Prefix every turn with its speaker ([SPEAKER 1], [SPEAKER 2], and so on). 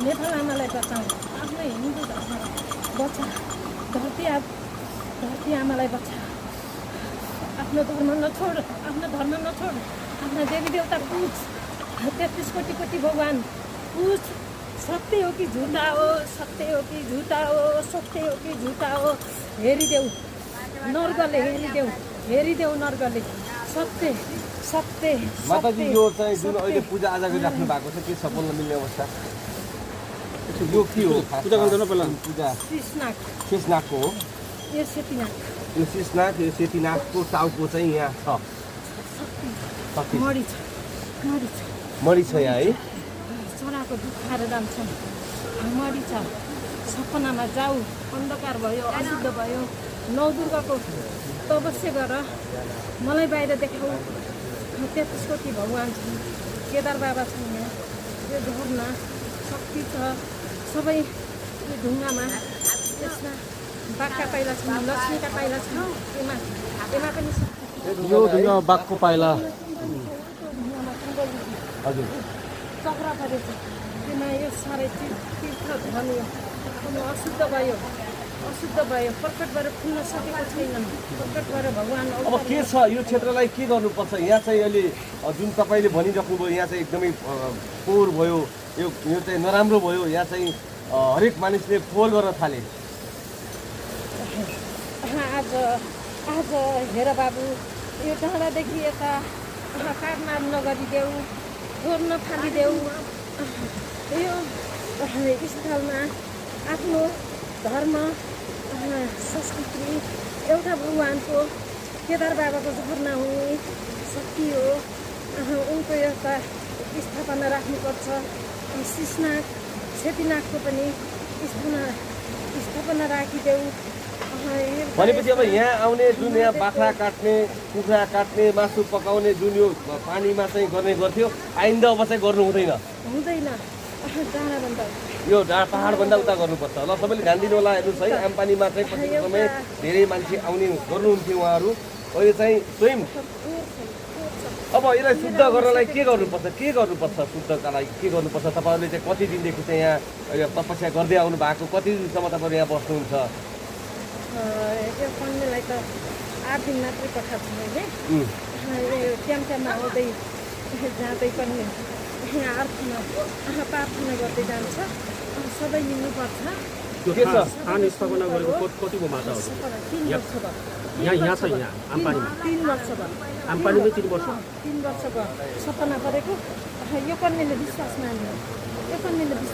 [SPEAKER 1] नेपाल आमालाई बचाऊ, आफ्नै हिन्दू धर्म बचा, धरती आमालाई बचा, आफ्नो धर्म नछोड, आफ्ना देवी देवता पुज, 33 कोटी भगवान पुज, सत्य हो कि झुटा हो, हेरिदेऊ नर्गले, हेरिदेऊ नर्गले, सत्य
[SPEAKER 2] माताजी यो चाहिँ जुन अहिले पूजा आजा गरिराख्नु भएको छ के सफल नमिल्ने अवस्था यो के हो पूजा गर्दैन पहिला पूजा शेषनागको हो
[SPEAKER 1] यो सेतीनाग
[SPEAKER 2] यो शेषनाग यो सेतीनागको टाउको चाहिँ यहाँ छ मरी छ यहाँ है
[SPEAKER 1] चराको दुध खाएर जान्छन् मरी छ सपनामा जाऊ अन्धकार भयो अशुद्ध भयो नौ दुर्गाको तपस्या गर मलाई बाहिर देखाऊ 33 कोटी भगवान छन् केदार बाबा छन् यहाँ यो झरना शक्ति छ सबै यो ढुङ्गामा यसमा बाघका पाइला छन् लक्ष्मीका पाइला छन् एमा पनि
[SPEAKER 2] यो ढुङ्गा बाघको पाइला
[SPEAKER 1] हजुर चक्रा परेछ त्यसमा यो साह्रै तीर्थ धन यो अशुद्ध भयो प्रकट भएर फुल्न सकेको छैन प्रकट भएर भगवान
[SPEAKER 2] अब के छ यो क्षेत्रलाई के गर्नुपर्छ यहाँ चाहिँ अहिले जुन तपाईँले भनिराख्नुभयो यहाँ चाहिँ एकदमै फोहोर भयो यो चाहिँ नराम्रो भयो यहाँ चाहिँ हरेक मानिसले फोहोर गर्न थाले
[SPEAKER 1] आज हेर बाबु यो डाँडादेखि यता काटमार नगरिदेऊ फोर्न फालिदेऊ यो स्थलमा आफ्नो धर्म संस्कृति एउटा भगवानको केदार बाबाको झरना हुने शक्ति हो उनको एउटा स्थापना राख्नुपर्छ शेषनाग सेतीनागको पनि स्थापना राखिदेऊ
[SPEAKER 2] भनेपछि अब यहाँ आउने जुन यहाँ बाख्रा काट्ने कुखुरा काट्ने मासु पकाउने जुन यो पानीमा चाहिँ गर्ने गर्थ्यो आइन्दा अब चाहिँ गर्नु हुँदैन यो पहाडभन्दा उता गर्नुपर्छ ल सबैले ध्यान दिनु होला हेर्नुहोस् है आमपानीमा चाहिँ पछिल्लो समय धेरै मान्छे आउने गर्नुहुन्थ्यो उहाँहरू अहिले चाहिँ स्वयं अब यसलाई शुद्ध गर्नलाई के गर्नुपर्छ शुद्धका लागि के गर्नुपर्छ तपाईँहरूले चाहिँ कति दिनदेखि चाहिँ यहाँ तपस्या गर्दै आउनु भएको कति दिनसम्म तपाईँहरू यहाँ बस्नुहुन्छ
[SPEAKER 1] यो पन्नेलाई त 8 दिन मात्रै पठाएको छु मैले यो ट्याममा आउँदै जाँदै पनि यहाँ अर्थमा प्रार्थना गर्दै जान्छ सबै मिल्नुपर्छ
[SPEAKER 3] स्थान स्थापना गरेको कतिको माछा हो
[SPEAKER 1] 3 वर्ष भयो
[SPEAKER 3] यहाँ छ यहाँ आमपानीमा
[SPEAKER 1] 3 वर्ष भयो
[SPEAKER 3] आमपानीमै 3 वर्ष
[SPEAKER 1] सपना परेको यो कन्याले विश्वास मान्यो यो कन्याले विश्वास